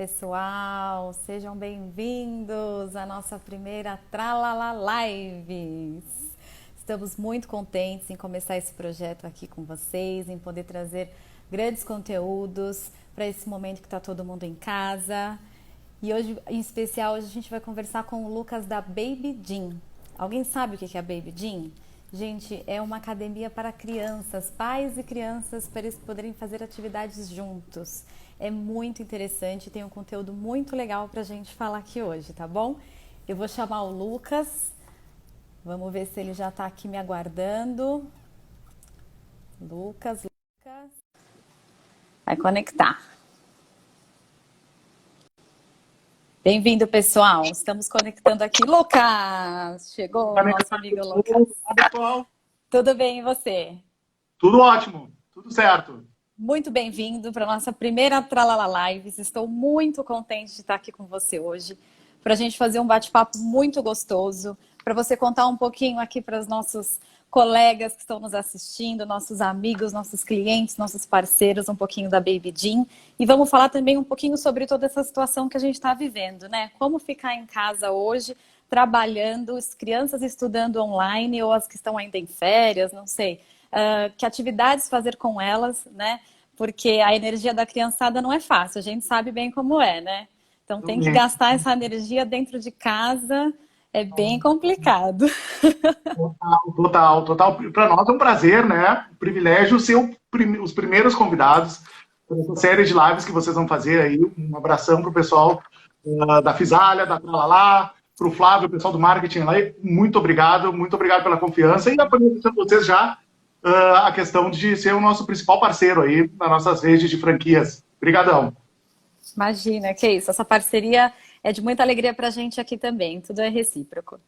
pessoal, sejam bem-vindos à nossa primeira Tralala Lives. Estamos muito contentes em começar esse projeto aqui com vocês, em poder trazer grandes conteúdos para esse momento que está todo mundo em casa. E hoje, em especial, hoje a gente vai conversar com o Lucas da Baby Gym. Alguém sabe o que é a Baby Gym? Gente, é uma academia para crianças, pais e crianças, para eles poderem fazer atividades juntos. É muito interessante, tem um conteúdo muito legal para a gente falar aqui hoje, tá bom? Eu vou chamar o Lucas, vamos ver se ele já está aqui me aguardando. Lucas, vai conectar. Bem-vindo, pessoal. Estamos conectando aqui. Lucas! Chegou o nosso amigo Lucas. Pessoal. Tudo bem, e você? Tudo ótimo, tudo certo. Muito bem-vindo para a nossa primeira Tralala Lives. Estou muito contente de estar aqui com você hoje, para a gente fazer um bate-papo muito gostoso, para você contar um pouquinho aqui para os nossos colegas que estão nos assistindo, nossos amigos, nossos clientes, nossos parceiros, um pouquinho da Baby Gym. E vamos falar também um pouquinho sobre toda essa situação que a gente está vivendo, né? Como ficar em casa hoje, trabalhando, as crianças estudando online ou as que estão ainda em férias, não sei. Que atividades fazer com elas, né? Porque a energia da criançada não é fácil, a gente sabe bem como é, né? Então tem que gastar essa energia dentro de casa, é bem complicado. Total. Para nós é um prazer, né? Um privilégio ser os primeiros convidados para essa série de lives que vocês vão fazer aí. Um abração para o pessoal da Fisalha, da Tralalá, para o Flávio, o pessoal do marketing lá. Muito obrigado pela confiança e apresentando vocês já a questão de ser o nosso principal parceiro aí nas nossas redes de franquias. Obrigadão. Imagina, que isso. Essa parceria é de muita alegria para a gente aqui também. Tudo é recíproco.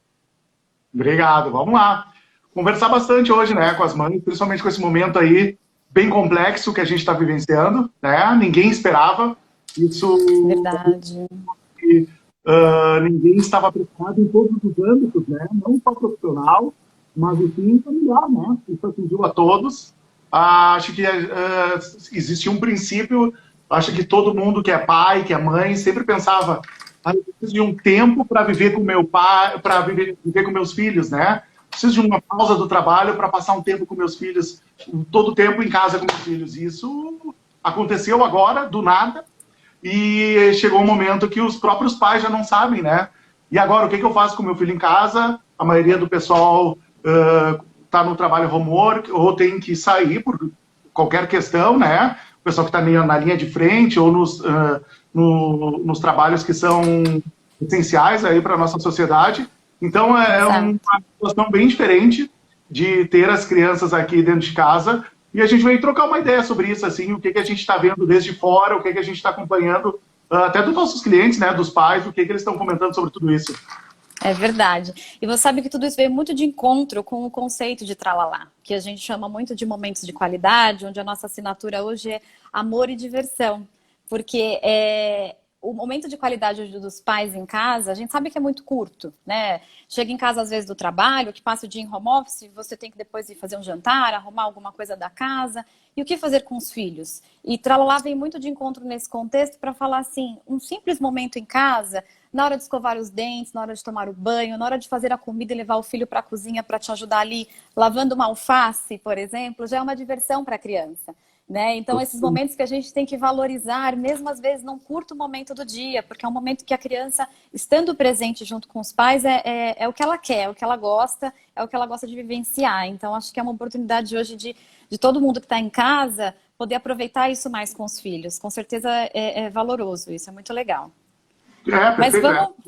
Obrigado. Vamos lá. Conversar bastante hoje, né, com as mães, principalmente com esse momento aí bem complexo que a gente está vivenciando, né? Ninguém esperava. Isso... Verdade. Ninguém estava preparado em todos os âmbitos, né? Não só profissional, mas enfim, familiar, né? Isso atingiu a todos. Acho que existia um princípio, acho que todo mundo que é pai, que é mãe, sempre pensava, eu preciso de um tempo para viver com meu pai, para viver com meus filhos, né? Preciso de uma pausa do trabalho para passar um tempo com meus filhos, todo o tempo em casa com meus filhos. Isso aconteceu agora, do nada, e chegou um momento que os próprios pais já não sabem, né? E agora, o que eu faço com meu filho em casa? A maioria do pessoal está no trabalho home work ou tem que sair por qualquer questão, né? O pessoal que está na linha de frente ou nos trabalhos que são essenciais aí para a nossa sociedade. Então, é uma situação bem diferente de ter as crianças aqui dentro de casa e a gente vai trocar uma ideia sobre isso, assim, o que a gente está vendo desde fora, o que a gente está acompanhando, até dos nossos clientes, né, dos pais, o que eles estão comentando sobre tudo isso. É verdade. E você sabe que tudo isso veio muito de encontro com o conceito de Tralalá, que a gente chama muito de momentos de qualidade, onde a nossa assinatura hoje é amor e diversão. Porque o momento de qualidade hoje dos pais em casa, a gente sabe que é muito curto, né? Chega em casa às vezes do trabalho, que passa o dia em home office, você tem que depois ir fazer um jantar, arrumar alguma coisa da casa. E o que fazer com os filhos? E Tralalá vem muito de encontro nesse contexto para falar assim, um simples momento em casa, na hora de escovar os dentes, na hora de tomar o banho, na hora de fazer a comida e levar o filho para a cozinha para te ajudar ali, lavando uma alface, por exemplo, já é uma diversão para a criança. Né? Então, esses momentos que a gente tem que valorizar, mesmo às vezes num curto momento do dia, porque é um momento que a criança, estando presente junto com os pais, é o que ela quer, é o que ela gosta, é o que ela gosta de vivenciar. Então, acho que é uma oportunidade hoje de todo mundo que está em casa poder aproveitar isso mais com os filhos. Com certeza é valoroso isso, é muito legal. Perfeito. Mas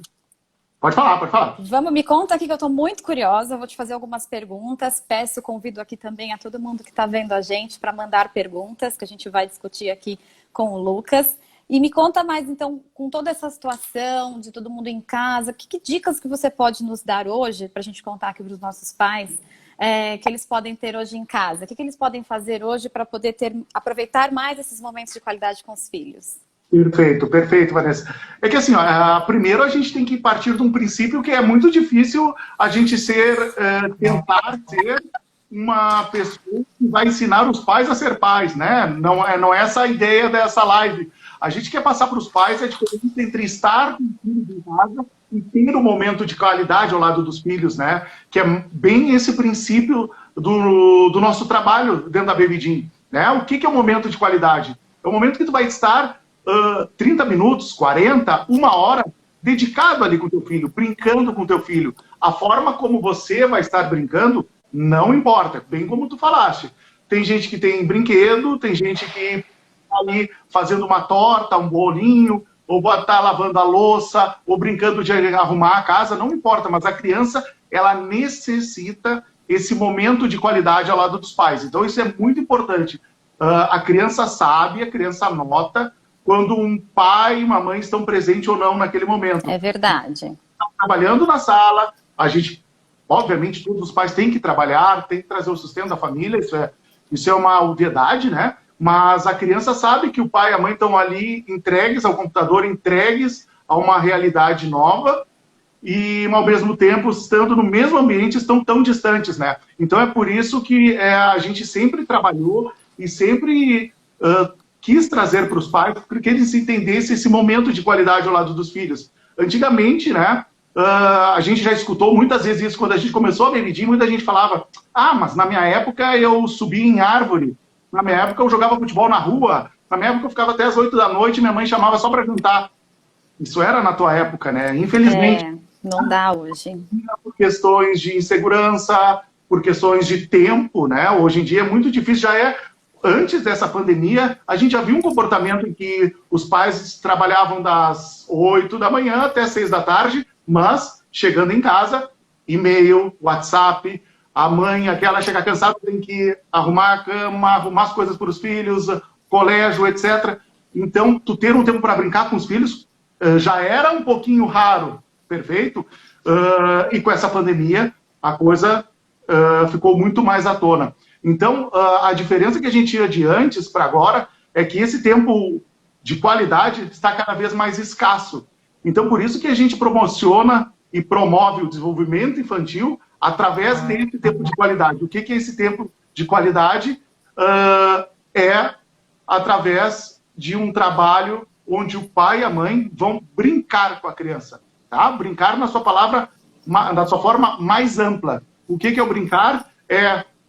Pode falar. Vamos, me conta aqui que eu estou muito curiosa, vou te fazer algumas perguntas, convido aqui também a todo mundo que está vendo a gente para mandar perguntas, que a gente vai discutir aqui com o Lucas. E me conta mais, então, com toda essa situação de todo mundo em casa, que dicas que você pode nos dar hoje, para a gente contar aqui para os nossos pais, que eles podem ter hoje em casa? O que eles podem fazer hoje para poder aproveitar mais esses momentos de qualidade com os filhos? Perfeito, Vanessa. É que assim, primeiro a gente tem que partir de um princípio que é muito difícil a gente tentar ser uma pessoa que vai ensinar os pais a ser pais, né? Não é essa a ideia dessa live. A gente quer passar para os pais a diferença entre estar com o filho em casa e ter um momento de qualidade ao lado dos filhos, né? Que é bem esse princípio do nosso trabalho dentro da Baby Gym, né? O que é um momento de qualidade? É o momento que tu vai estar 30 minutos, 40, uma hora, dedicado ali com o teu filho, brincando com o teu filho. A forma como você vai estar brincando não importa, bem como tu falaste. Tem gente que tem brinquedo, tem gente que tá ali fazendo uma torta, um bolinho, ou tá lavando a louça, ou brincando de arrumar a casa, não importa, mas a criança, ela necessita esse momento de qualidade ao lado dos pais. Então isso é muito importante. A criança sabe, a criança nota quando um pai e uma mãe estão presentes ou não naquele momento. É verdade. Trabalhando na sala, a gente, obviamente, todos os pais têm que trabalhar, têm que trazer o sustento da família, isso é uma obviedade, né? Mas a criança sabe que o pai e a mãe estão ali entregues ao computador, entregues a uma realidade nova e, ao mesmo tempo, estando no mesmo ambiente, estão tão distantes, né? Então, é por isso que a gente sempre trabalhou e sempre quis trazer para os pais, porque eles entendessem esse momento de qualidade ao lado dos filhos. Antigamente, né, a gente já escutou muitas vezes isso, quando a gente começou a Baby Gym, muita gente falava, mas na minha época eu subia em árvore, na minha época eu jogava futebol na rua, na minha época eu ficava até as 8 da noite e minha mãe chamava só para jantar. Isso era na tua época, né? Infelizmente. Não dá hoje. Por questões de insegurança, por questões de tempo, né? Hoje em dia é muito difícil, antes dessa pandemia, a gente já viu um comportamento em que os pais trabalhavam das 8 da manhã até 6 da tarde, mas chegando em casa, e-mail, WhatsApp, a mãe, aquela chega cansada, tem que arrumar a cama, arrumar as coisas para os filhos, colégio, etc. Então, tu ter um tempo para brincar com os filhos já era um pouquinho raro, perfeito? E com essa pandemia, a coisa ficou muito mais à tona. Então, a diferença que a gente tinha de antes para agora é que esse tempo de qualidade está cada vez mais escasso. Então, por isso que a gente promociona e promove o desenvolvimento infantil através desse tempo de qualidade. O que é esse tempo de qualidade? É através de um trabalho onde o pai e a mãe vão brincar com a criança. Tá? Brincar na sua palavra, na sua forma mais ampla. O que é o brincar?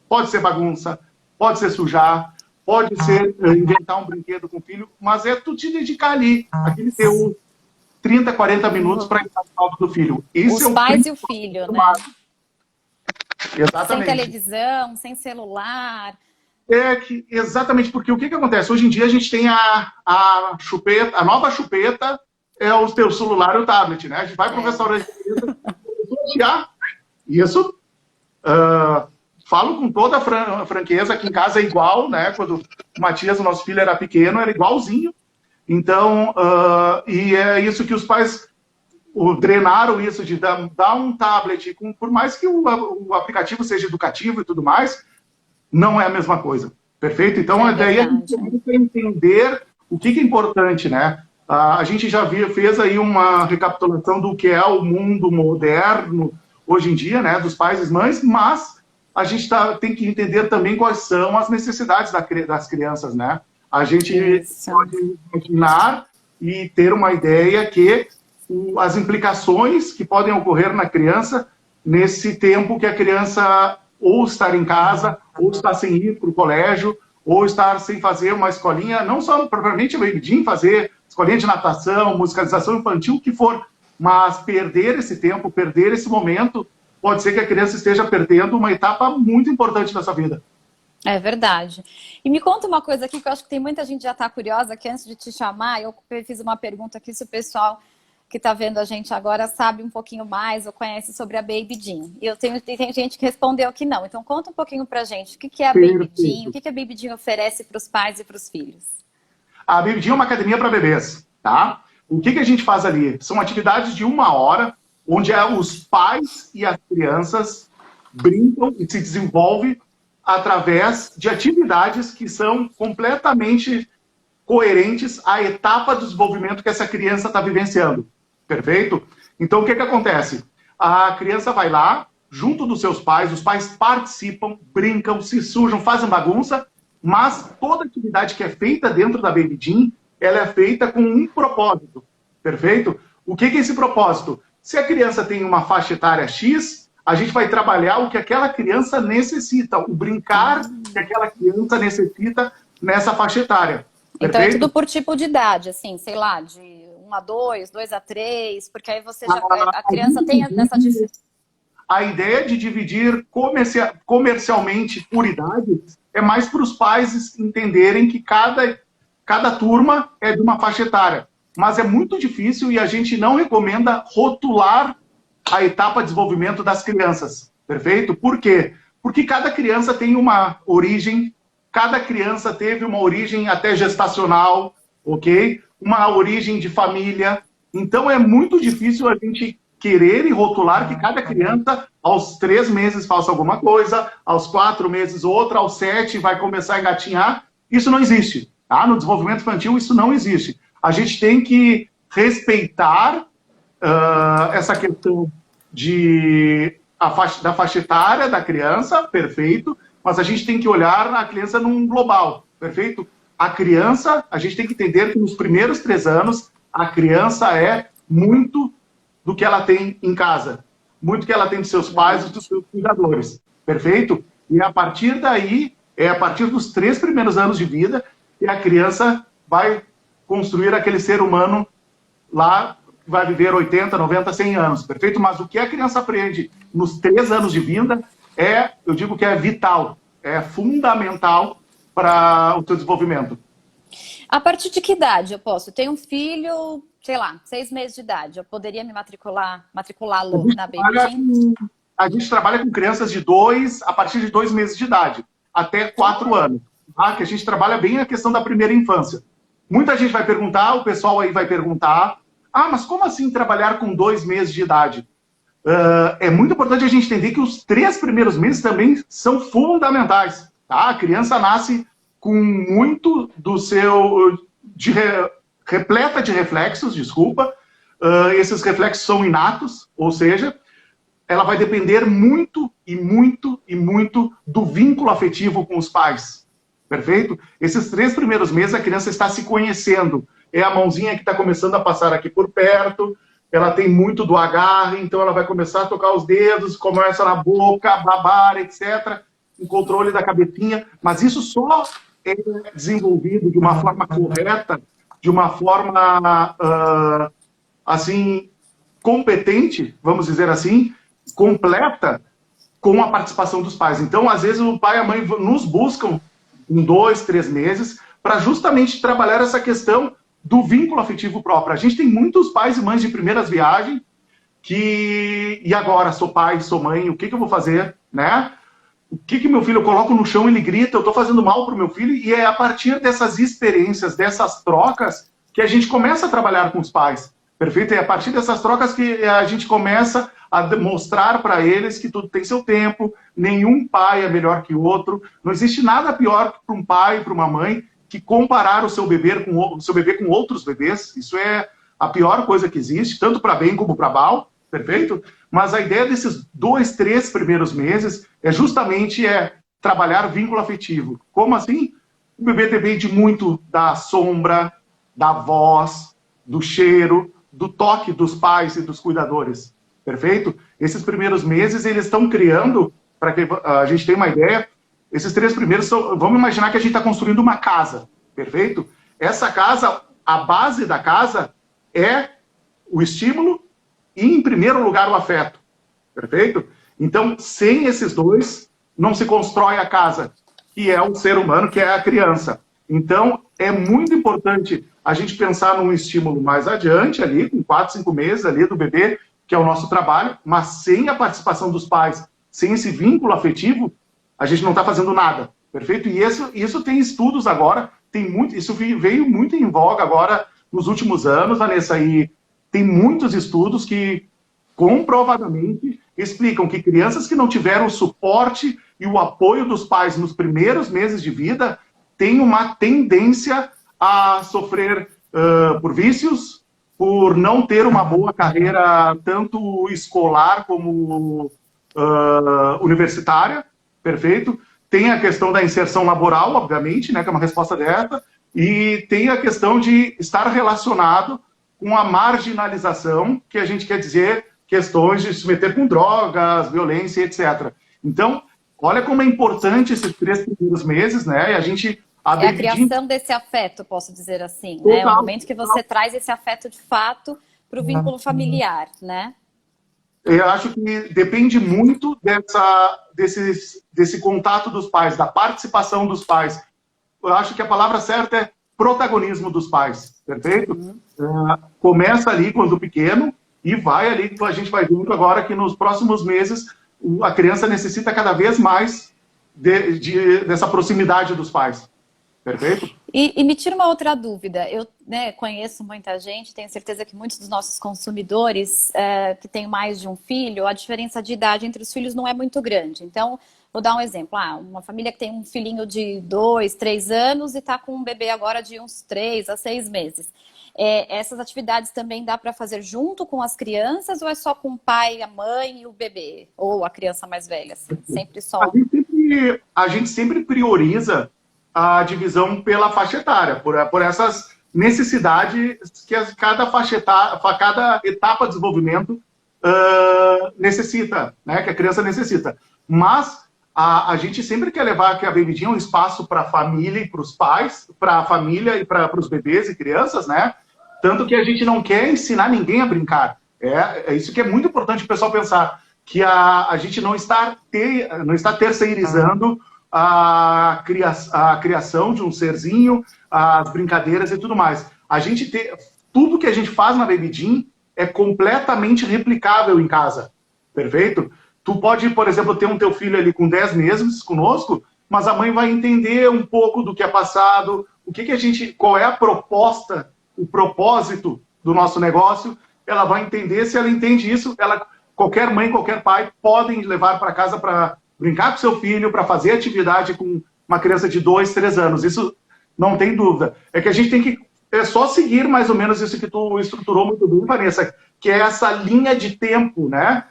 Pode ser bagunça, pode ser sujar, pode ser inventar um brinquedo com o filho, mas é tu te dedicar ali, aquele teu 30, 40 minutos para entrar no palco do filho. Os pais e o filho, né? Exatamente. Sem televisão, sem celular. Exatamente, porque o que acontece? Hoje em dia a gente tem a chupeta, a nova chupeta é o teu celular e o tablet, né? A gente vai para o restaurante, isso... falo com toda a franqueza, aqui em casa é igual, né? Quando o Matias, o nosso filho, era pequeno, era igualzinho. Então, e é isso que os pais drenaram isso, de dar um tablet, por mais que o aplicativo seja educativo e tudo mais, não é a mesma coisa. Perfeito? Então, daí a gente tem que entender o que é importante, né? A gente já fez aí uma recapitulação do que é o mundo moderno hoje em dia, né? Dos pais e mães, mas a gente tem que entender também quais são as necessidades das crianças, né? A gente pode imaginar e ter uma ideia que as implicações que podem ocorrer na criança nesse tempo que a criança ou estar em casa, ou estar sem ir para o colégio, ou estar sem fazer uma escolinha, não só propriamente a Baby Gym, fazer escolinha de natação, musicalização infantil, o que for, mas perder esse tempo, perder esse momento, pode ser que a criança esteja perdendo uma etapa muito importante da sua vida. É verdade. E me conta uma coisa aqui, que eu acho que tem muita gente já está curiosa, que antes de te chamar, eu fiz uma pergunta aqui se o pessoal que está vendo a gente agora sabe um pouquinho mais ou conhece sobre a Baby Gym. E tem gente que respondeu que não. Então conta um pouquinho pra gente, o que é a Baby Gym, o que a Baby Gym oferece para os pais e para os filhos? A Baby Gym é uma academia para bebês, tá? O que a gente faz ali? São atividades de 1 hora, onde os pais e as crianças brincam e se desenvolvem através de atividades que são completamente coerentes à etapa do desenvolvimento que essa criança está vivenciando. Perfeito? Então, o que acontece? A criança vai lá, junto dos seus pais, os pais participam, brincam, se sujam, fazem bagunça, mas toda atividade que é feita dentro da Baby Gym ela é feita com um propósito, perfeito? O que é esse propósito? Se a criança tem uma faixa etária X, a gente vai trabalhar o que aquela criança necessita, o brincar que aquela criança necessita nessa faixa etária. Então é Perfeito? tudo por tipo de idade, assim, sei lá, de 1 a 2, 2 a 3, porque aí você já, a criança tem essa diferença. A ideia de dividir comercialmente por idade é mais para os pais entenderem que cada turma é de uma faixa etária. Mas é muito difícil e a gente não recomenda rotular a etapa de desenvolvimento das crianças. Perfeito? Por quê? Porque cada criança tem uma origem, cada criança teve uma origem até gestacional, ok? Uma origem de família. Então é muito difícil a gente querer e rotular que cada criança, aos 3 meses, faça alguma coisa, aos 4 meses outra, aos 7 vai começar a engatinhar. Isso não existe. Tá? No desenvolvimento infantil, isso não existe. A gente tem que respeitar essa questão da faixa etária da criança, perfeito, mas a gente tem que olhar a criança num global, perfeito? A criança, a gente tem que entender que nos primeiros 3 anos, a criança é muito do que ela tem em casa, muito que ela tem dos seus pais e dos seus cuidadores, perfeito? E a partir daí, a partir dos 3 primeiros anos de vida, que a criança vai construir aquele ser humano lá, que vai viver 80, 90, 100 anos, perfeito? Mas o que a criança aprende nos 3 anos de vida eu digo que é vital, é fundamental para o seu desenvolvimento. A partir de que idade eu posso? Eu tenho um filho, sei lá, 6 meses de idade. Eu poderia me matriculá-lo na Baby Gym? A gente trabalha com crianças a partir de 2 meses de idade, até 4 anos. Tá? Que a gente trabalha bem a questão da primeira infância. Muita gente vai perguntar, o pessoal aí vai perguntar, mas como assim trabalhar com 2 meses de idade? É muito importante a gente entender que os 3 primeiros meses também são fundamentais. Tá? A criança nasce com muito do seu... repleta de reflexos, desculpa. Esses reflexos são inatos, ou seja, ela vai depender muito e muito e muito do vínculo afetivo com os pais. Perfeito? Esses 3 primeiros meses a criança está se conhecendo. É a mãozinha que está começando a passar aqui por perto, ela tem muito do agarre, então ela vai começar a tocar os dedos, começa na boca, babar, etc. O controle da cabecinha, mas isso só é desenvolvido de uma forma correta, de uma forma, assim, competente, vamos dizer assim, completa, com a participação dos pais. Então, às vezes, o pai e a mãe nos buscam em 2, 3 meses, para justamente trabalhar essa questão do vínculo afetivo próprio. A gente tem muitos pais e mães de primeiras viagens e agora, sou pai, sou mãe, o que eu vou fazer, né? O que meu filho eu coloco no chão, ele grita, eu estou fazendo mal para o meu filho, e é a partir dessas experiências, dessas trocas, que a gente começa a trabalhar com os pais, perfeito? É a partir dessas trocas que a gente começa a mostrar para eles que tudo tem seu tempo, nenhum pai é melhor que o outro, não existe nada pior para um pai e para uma mãe que comparar o seu bebê com outros bebês. Isso é a pior coisa que existe, tanto para bem como para mal, perfeito? Mas a ideia desses 2, 3 primeiros meses é justamente trabalhar vínculo afetivo. Como assim? O bebê depende muito da sombra, da voz, do cheiro, do toque dos pais e dos cuidadores. Perfeito? Esses primeiros meses, eles estão criando, para que a gente tenha uma ideia, esses 3 primeiros, vamos imaginar que a gente está construindo uma casa, perfeito? Essa casa, a base da casa é o estímulo e, em primeiro lugar, o afeto, perfeito? Então, sem esses 2, não se constrói a casa, que é o ser humano, que é a criança. Então, é muito importante a gente pensar num estímulo mais adiante, ali, com 4, 5 meses ali do bebê, que é o nosso trabalho, mas sem a participação dos pais, sem esse vínculo afetivo, a gente não está fazendo nada, perfeito? E isso tem estudos agora, isso veio muito em voga agora nos últimos anos, Vanessa, e tem muitos estudos que comprovadamente explicam que crianças que não tiveram o suporte e o apoio dos pais nos primeiros meses de vida têm uma tendência a sofrer por vícios, por não ter uma boa carreira tanto escolar como universitária, perfeito? Tem a questão da inserção laboral, obviamente, né, que é uma resposta dessa, e tem a questão de estar relacionado com a marginalização, que a gente quer dizer questões de se meter com drogas, violência, etc. Então, olha como é importante esses 3 primeiros meses, né? E a gente... É a criação desse afeto, posso dizer assim, né? É o momento que você traz esse afeto de fato para o vínculo familiar, né? Eu acho que depende muito desse contato dos pais, da participação dos pais. Eu acho que a palavra certa é protagonismo dos pais, perfeito? Começa ali quando pequeno e vai ali, a gente vai vendo agora que nos próximos meses a criança necessita cada vez mais dessa proximidade dos pais. Perfeito? E me tira uma outra dúvida. Eu, né, conheço muita gente, tenho certeza que muitos dos nossos consumidores que têm mais de um filho, a diferença de idade entre os filhos não é muito grande. Então, vou dar um exemplo. Uma família que tem um filhinho de 2, 3 anos e está com um bebê agora de uns 3 a 6 meses. Essas atividades também dá para fazer junto com as crianças ou é só com o pai, a mãe e o bebê? Ou a criança mais velha? Assim, sempre só... A gente sempre prioriza a divisão pela faixa etária, por essas necessidades que cada etapa de desenvolvimento necessita, né, que a criança necessita. Mas a gente sempre quer levar que a Baby Gym é um espaço para a família e para os pais, para a família e para os bebês e crianças, né? Tanto que a gente não quer ensinar ninguém a brincar. É isso que é muito importante o pessoal pensar, que a gente não está terceirizando a criação de um serzinho, as brincadeiras e tudo mais. Tudo que a gente faz na Baby Gym é completamente replicável em casa, perfeito? Tu pode, por exemplo, ter teu filho ali com 10 meses conosco, mas a mãe vai entender um pouco do que é passado, qual é a proposta, o propósito do nosso negócio, ela vai entender. Se ela entende isso, qualquer mãe, qualquer pai podem levar para casa para brincar com seu filho, para fazer atividade com uma criança de 2, 3 anos. Isso não tem dúvida. É que a gente tem que só seguir mais ou menos isso que tu estruturou muito bem, Vanessa, que é essa linha de tempo, né?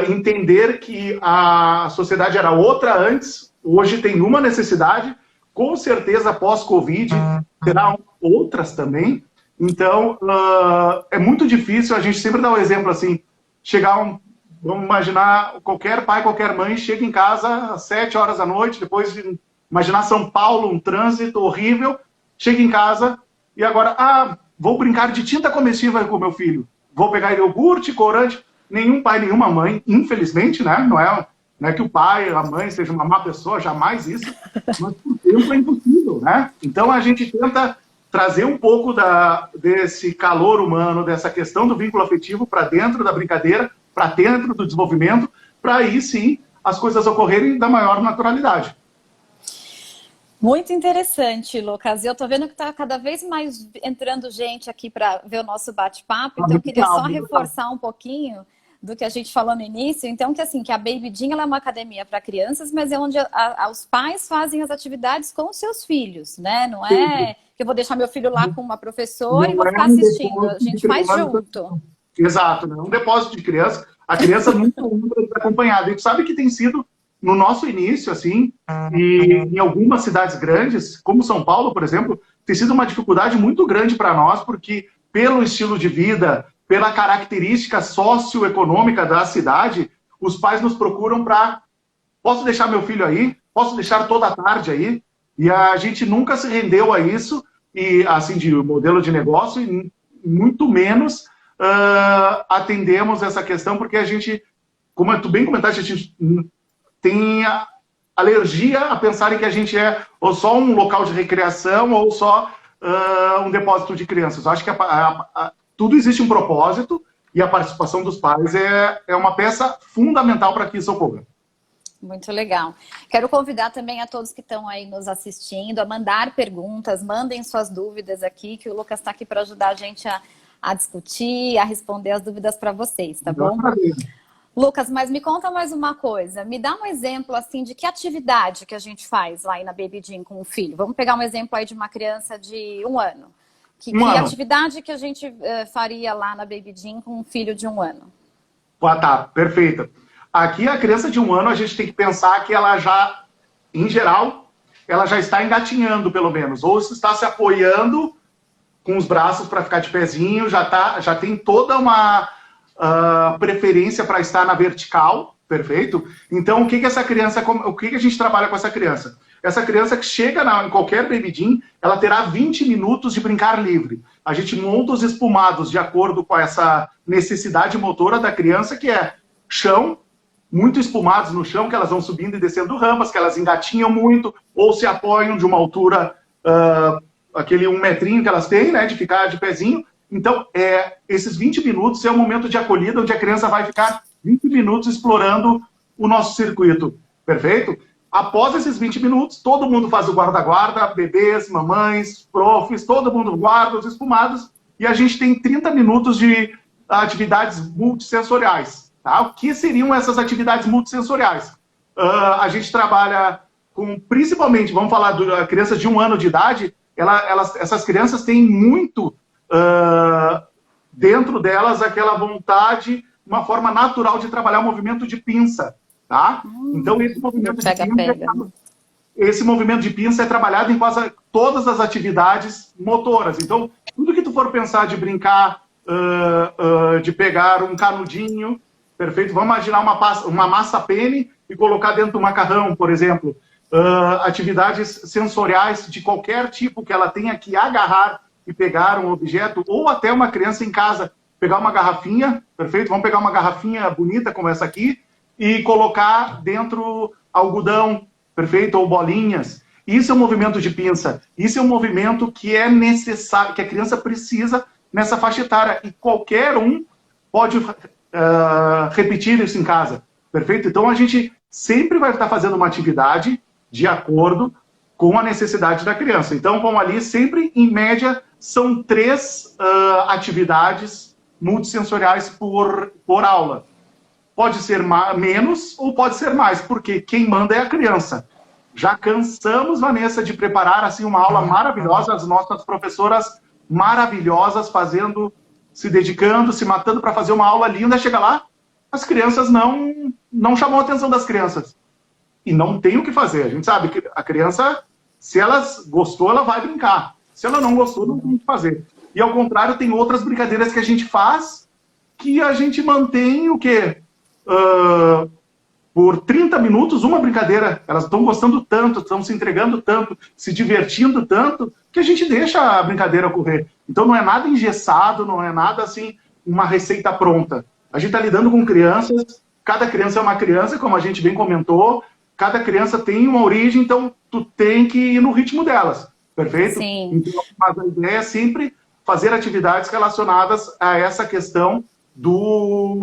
Entender que a sociedade era outra antes, hoje tem uma necessidade, com certeza pós-Covid terá outras também. Então, é muito difícil, a gente sempre dá um exemplo assim, vamos imaginar, qualquer pai, qualquer mãe chega em casa às 7 horas da noite, depois de imaginar São Paulo, um trânsito horrível, chega em casa e agora, vou brincar de tinta comestível com meu filho, vou pegar iogurte, corante. Nenhum pai, nenhuma mãe, infelizmente, né? Não é que o pai, a mãe seja uma má pessoa, jamais isso, mas por tempo é impossível, né? Então a gente tenta trazer um pouco desse calor humano, dessa questão do vínculo afetivo para dentro da brincadeira, para dentro do desenvolvimento, para aí sim as coisas ocorrerem da maior naturalidade. Muito interessante, Lucas. Eu tô vendo que tá cada vez mais entrando gente aqui para ver o nosso bate-papo, então eu queria só reforçar um pouquinho do que a gente falou no início. Então, que a Baby Gym ela é uma academia para crianças, mas é onde os pais fazem as atividades com os seus filhos, né? Não é que eu vou deixar meu filho lá com uma professora e vou ficar assistindo. A gente faz junto. Exato, né? Um depósito de criança. A criança nunca lembra de acompanhada. A gente sabe que tem sido, no nosso início, assim, e em algumas cidades grandes, como São Paulo, por exemplo, tem sido uma dificuldade muito grande para nós, porque pelo estilo de vida, pela característica socioeconômica da cidade, os pais nos procuram para... Posso deixar meu filho aí? Posso deixar toda a tarde aí? E a gente nunca se rendeu a isso, e assim, de modelo de negócio, e muito menos atendemos essa questão, porque a gente, como tu bem comentaste, a gente tem alergia a pensar em que a gente é ou só um local de recreação ou só um depósito de crianças. Eu acho que tudo existe um propósito e a participação dos pais é uma peça fundamental para que isso ocorra. Muito legal. Quero convidar também a todos que estão aí nos assistindo a mandar perguntas, mandem suas dúvidas aqui, que o Lucas está aqui para ajudar a gente a discutir, a responder as dúvidas para vocês, tá bom? Lucas, mas me conta mais uma coisa. Me dá um exemplo, assim, de que atividade que a gente faz lá na Baby Gym com o filho. Vamos pegar um exemplo aí de uma criança de 1 ano. Que atividade que a gente faria lá na Baby Gym com um filho de 1 ano? Tá, perfeita. Aqui, a criança de 1 ano, a gente tem que pensar que ela já, em geral, ela já está engatinhando, pelo menos, ou se está se apoiando com os braços para ficar de pezinho, já tem toda uma preferência para estar na vertical, perfeito? Então, o que a gente trabalha com essa criança? Essa criança que chega em qualquer Baby Gym, ela terá 20 minutos de brincar livre. A gente monta os espumados de acordo com essa necessidade motora da criança, que é chão, muito espumados no chão, que elas vão subindo e descendo rampas, que elas engatinham muito, ou se apoiam de uma altura, aquele 1 metrinho que elas têm, né, de ficar de pezinho. Então, esses 20 minutos é o momento de acolhida, onde a criança vai ficar 20 minutos explorando o nosso circuito, perfeito? Após esses 20 minutos, todo mundo faz o guarda-guarda, bebês, mamães, profs, todo mundo guarda os espumados, e a gente tem 30 minutos de atividades multissensoriais. Tá? O que seriam essas atividades multissensoriais? A gente trabalha com, principalmente, vamos falar de crianças de 1 ano de idade, essas crianças têm muito dentro delas aquela vontade, uma forma natural de trabalhar o movimento de pinça. Tá? Então, esse movimento de pinça é trabalhado em quase todas as atividades motoras. Então, tudo que tu for pensar de brincar, de pegar um canudinho, perfeito? Vamos imaginar uma massa pene e colocar dentro do macarrão, por exemplo. Atividades sensoriais de qualquer tipo que ela tenha que agarrar e pegar um objeto, ou até uma criança em casa pegar uma garrafinha, perfeito? Vamos pegar uma garrafinha bonita como essa aqui, e colocar dentro algodão, perfeito? Ou bolinhas. Isso é um movimento de pinça. Isso é um movimento que é necessário, que a criança precisa nessa faixa etária. E qualquer um pode repetir isso em casa, perfeito? Então, a gente sempre vai estar fazendo uma atividade de acordo com a necessidade da criança. Então, como ali, sempre, em média, são 3 atividades multissensoriais por aula. Pode ser menos ou pode ser mais, porque quem manda é a criança. Já cansamos, Vanessa, de preparar assim uma aula maravilhosa, as nossas professoras maravilhosas se dedicando, se matando para fazer uma aula linda. Chega lá, as crianças não chamam a atenção das crianças. E não tem o que fazer. A gente sabe que a criança, se ela gostou, ela vai brincar. Se ela não gostou, não tem o que fazer. E ao contrário, tem outras brincadeiras que a gente faz que a gente mantém o quê? Por 30 minutos, uma brincadeira. Elas estão gostando tanto, estão se entregando tanto, se divertindo tanto, que a gente deixa a brincadeira ocorrer. Então não é nada engessado, não é nada assim, uma receita pronta. A gente está lidando com crianças, cada criança é uma criança, como a gente bem comentou, cada criança tem uma origem, então tu tem que ir no ritmo delas, perfeito? Sim. Então, mas a ideia é sempre fazer atividades relacionadas a essa questão do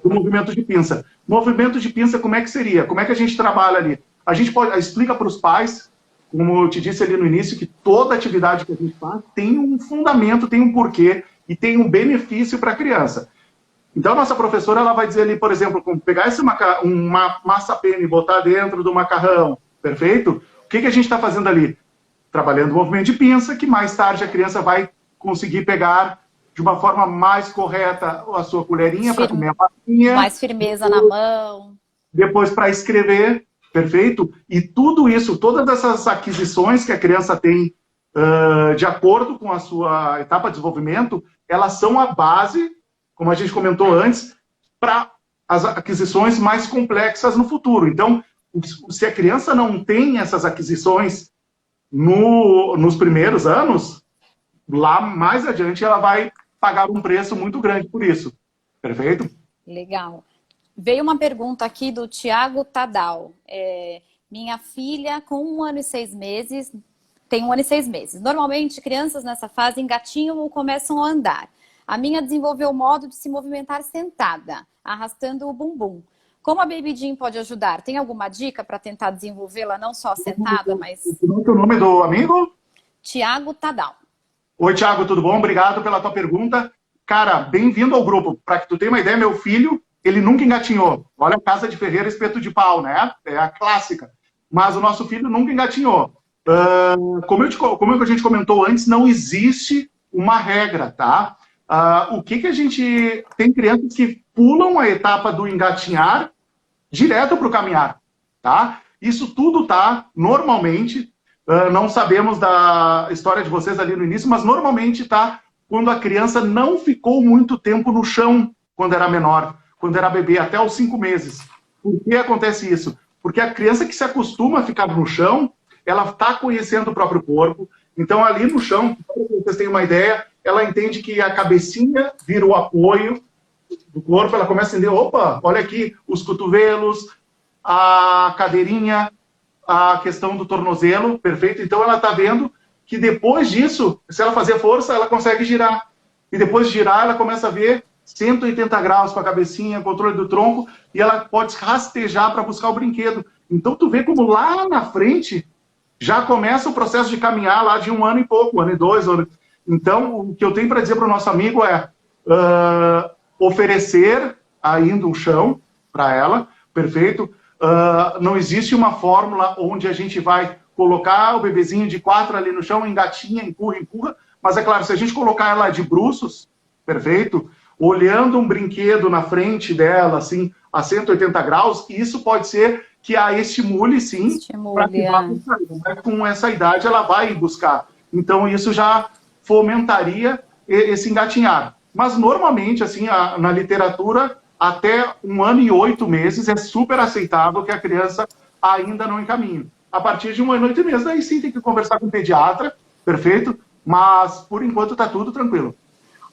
movimento de pinça. Movimento de pinça, como é que seria? Como é que a gente trabalha ali? A gente explica para os pais, como eu te disse ali no início, que toda atividade que a gente faz tem um fundamento, tem um porquê e tem um benefício para a criança. Então, a nossa professora ela vai dizer ali, por exemplo, como pegar uma massa pena e botar dentro do macarrão, perfeito? O que a gente está fazendo ali? Trabalhando o movimento de pinça, que mais tarde a criança vai conseguir pegar de uma forma mais correta a sua colherinha para comer a papinha. Mais firmeza na mão. Depois para escrever, perfeito? E tudo isso, todas essas aquisições que a criança tem de acordo com a sua etapa de desenvolvimento, elas são a base, como a gente comentou antes, para as aquisições mais complexas no futuro. Então, se a criança não tem essas aquisições nos primeiros anos, lá mais adiante ela vai pagar um preço muito grande por isso. Perfeito? Legal. Veio uma pergunta aqui do Tiago Tadal. Minha filha com 1 ano e 6 meses, tem 1 ano e 6 meses. Normalmente, crianças nessa fase engatinham ou começam a andar. A minha desenvolveu o modo de se movimentar sentada, arrastando o bumbum. Como a Baby Gym pode ajudar? Tem alguma dica para tentar desenvolvê-la não só sentada, mas... Qual é o nome do amigo? Tiago Tadal. Oi, Thiago, tudo bom? Obrigado pela tua pergunta. Cara, bem-vindo ao grupo. Para que tu tenha uma ideia, meu filho, ele nunca engatinhou. Olha a Casa de Ferreira, espeto de pau, né? É a clássica. Mas o nosso filho nunca engatinhou. Como a gente comentou antes, não existe uma regra, tá? O que a gente... Tem crianças que pulam a etapa do engatinhar direto para o caminhar, tá? Isso tudo tá, normalmente, Não sabemos da história de vocês ali no início, mas normalmente tá quando a criança não ficou muito tempo no chão quando era menor, quando era bebê, até os 5 meses. Por que acontece isso? Porque a criança que se acostuma a ficar no chão, ela está conhecendo o próprio corpo. Então, ali no chão, para vocês terem uma ideia, ela entende que a cabecinha vira o apoio do corpo, ela começa a entender, opa, olha aqui, os cotovelos, a cadeirinha, a questão do tornozelo, perfeito? Então, ela está vendo que depois disso, se ela fazer força, ela consegue girar. E depois de girar, ela começa a ver 180 graus com a cabecinha, controle do tronco, e ela pode rastejar para buscar o brinquedo. Então, tu vê como lá na frente já começa o processo de caminhar lá de 1 ano e pouco, 1 ano e 2 anos. Então, o que eu tenho para dizer para o nosso amigo é oferecer ainda um chão para ela, perfeito? Não existe uma fórmula onde a gente vai colocar o bebezinho de 4 ali no chão, engatinha, empurra, empurra, mas é claro, se a gente colocar ela de bruços, perfeito? Olhando um brinquedo na frente dela, assim, a 180 graus, isso pode ser que a estimule, sim, para que vá buscar. Mas com essa idade ela vai buscar. Então isso já fomentaria esse engatinhar. Mas normalmente, assim, na literatura, até 1 ano e 8 meses é super aceitável que a criança ainda não encaminhe. A partir de 1 ano e 8 meses, aí sim tem que conversar com o pediatra, perfeito? Mas por enquanto está tudo tranquilo.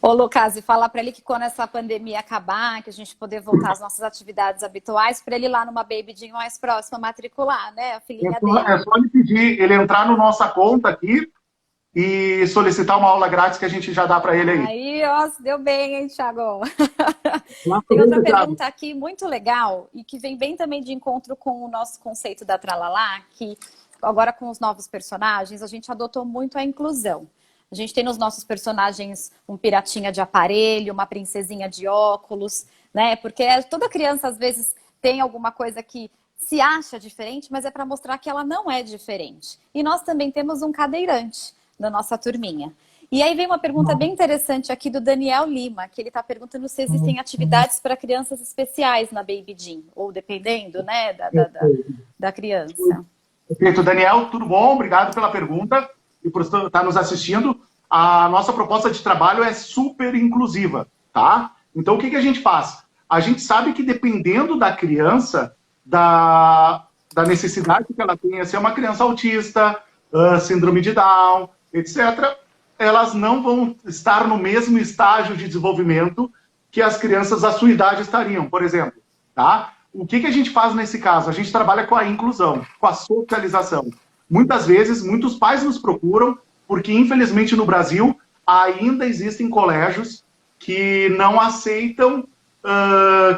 Ô, Lucas, e falar para ele que quando essa pandemia acabar, que a gente poder voltar às nossas atividades habituais, para ele ir lá numa Baby Gym mais próxima matricular, né? A filhinha dele. É só ele pedir, ele entrar no nossa conta aqui e solicitar uma aula grátis que a gente já dá para ele aí. Aí, ó, deu bem, hein, Thiago? Tem outra pergunta aqui muito legal e que vem bem também de encontro com o nosso conceito da Tralalá, que agora com os novos personagens a gente adotou muito a inclusão. A gente tem nos nossos personagens um piratinha de aparelho, uma princesinha de óculos, né? Porque toda criança, às vezes, tem alguma coisa que se acha diferente, mas é para mostrar que ela não é diferente. E nós também temos um cadeirante na nossa turminha. E aí vem uma pergunta bem interessante aqui do Daniel Lima, que ele está perguntando se existem atividades para crianças especiais na Baby Gym, ou dependendo, né, da criança. Perfeito, Daniel, tudo bom? Obrigado pela pergunta e por estar nos assistindo. A nossa proposta de trabalho é super inclusiva, tá? Então, o que a gente faz? A gente sabe que dependendo da criança, da necessidade que ela tenha, se é uma criança autista, síndrome de Down, etc., elas não vão estar no mesmo estágio de desenvolvimento que as crianças da sua idade estariam, por exemplo, tá? O que a gente faz nesse caso? A gente trabalha com a inclusão, com a socialização. Muitas vezes, muitos pais nos procuram porque, infelizmente, no Brasil, ainda existem colégios que não aceitam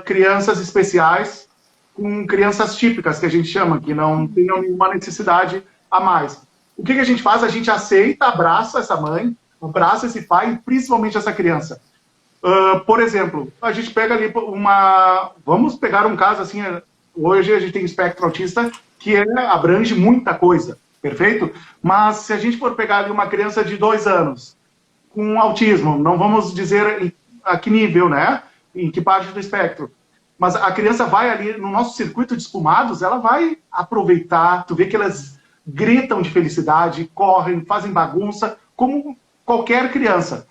crianças especiais com crianças típicas, que a gente chama, que não tenham nenhuma necessidade a mais. O que a gente faz? A gente aceita, abraça essa mãe, abraça esse pai, e principalmente essa criança. Por exemplo, a gente pega ali vamos pegar um caso assim, hoje a gente tem espectro autista, que abrange muita coisa, perfeito? Mas se a gente for pegar ali uma criança de 2 anos, com autismo, não vamos dizer a que nível, né? Em que parte do espectro. Mas a criança vai ali, no nosso circuito de espumados, ela vai aproveitar, tu vê que elas gritam de felicidade, correm, fazem bagunça, como qualquer criança.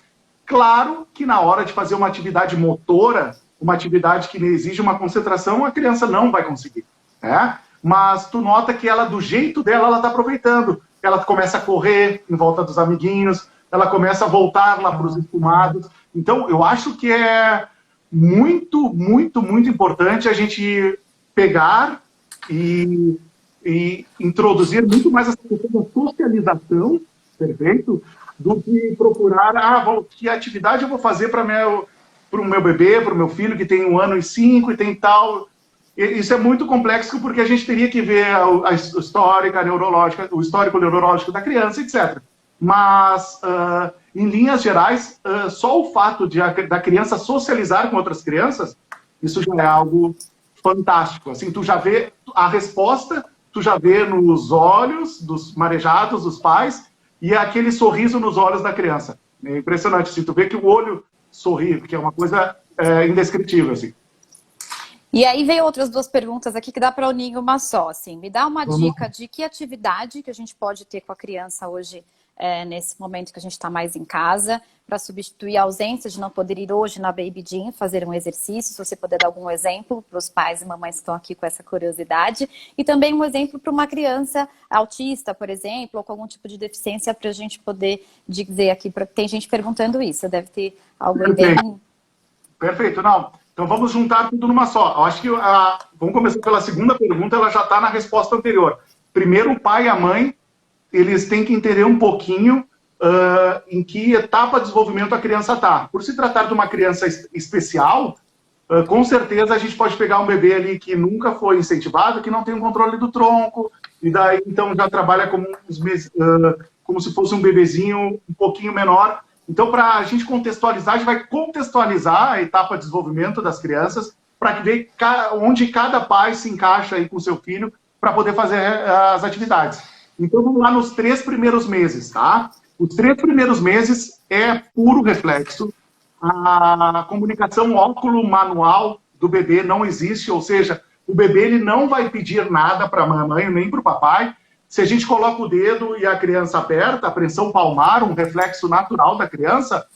Claro que na hora de fazer uma atividade motora, uma atividade que exige uma concentração, a criança não vai conseguir, né? Mas tu nota que ela, do jeito dela, ela está aproveitando. Ela começa a correr em volta dos amiguinhos, ela começa a voltar lá para os espumados. Então, eu acho que é muito, muito, muito importante a gente pegar e introduzir muito mais essa questão da socialização, perfeito? Do que procurar, que atividade eu vou fazer para o meu bebê, para o meu filho que tem 1 ano e 5 e tem tal. Isso é muito complexo porque a gente teria que ver o histórico neurológico da criança, etc. Mas, em linhas gerais, só o fato da criança socializar com outras crianças, isso já é algo fantástico. Assim, tu já vê a resposta, tu já vê nos olhos dos marejados, dos pais, e aquele sorriso nos olhos da criança. É impressionante, assim, tu vê que o olho sorri, que é uma coisa indescritível, assim. E aí veio outras duas perguntas aqui que dá para unir em uma só, assim. Me dá uma dica de que atividade que a gente pode ter com a criança hoje, nesse momento que a gente está mais em casa, para substituir a ausência de não poder ir hoje na Baby Gym, fazer um exercício, se você puder dar algum exemplo para os pais e mamães que estão aqui com essa curiosidade. E também um exemplo para uma criança autista, por exemplo, ou com algum tipo de deficiência, para a gente poder dizer aqui, tem gente perguntando isso, deve ter algo aí bem... Perfeito, não. Então vamos juntar tudo numa só. Eu acho que vamos começar pela segunda pergunta, ela já está na resposta anterior. Primeiro, o pai e a mãe, eles têm que entender um pouquinho em que etapa de desenvolvimento a criança está. Por se tratar de uma criança especial, com certeza a gente pode pegar um bebê ali que nunca foi incentivado, que não tem um controle do tronco, e daí então já trabalha como se fosse um bebezinho um pouquinho menor. Então, para a gente contextualizar, a gente vai contextualizar a etapa de desenvolvimento das crianças para ver onde cada pai se encaixa aí com o seu filho para poder fazer as atividades. Então, vamos lá nos 3 primeiros meses, tá? Os 3 primeiros meses é puro reflexo. A comunicação óculo-manual do bebê não existe, ou seja, o bebê ele não vai pedir nada para a mamãe nem para o papai. Se a gente coloca o dedo e a criança aperta, a pressão palmar, um reflexo natural da criança,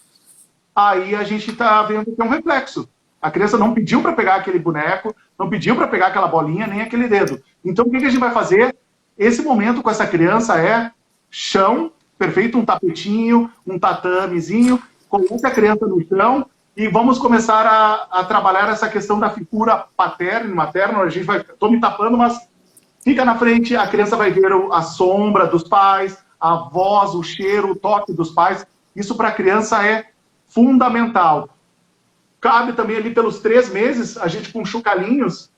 aí a gente está vendo que é um reflexo. A criança não pediu para pegar aquele boneco, não pediu para pegar aquela bolinha, nem aquele dedo. Então, o que a gente vai fazer? Esse momento com essa criança é chão, perfeito? Um tapetinho, um tatamezinho, coloca a criança no chão e vamos começar a trabalhar essa questão da figura paterna e materna. A gente vai... Estou me tapando, mas... Fica na frente, a criança vai ver a sombra dos pais, a voz, o cheiro, o toque dos pais. Isso para a criança é fundamental. Cabe também ali pelos 3 meses, a gente com chocalhinhos,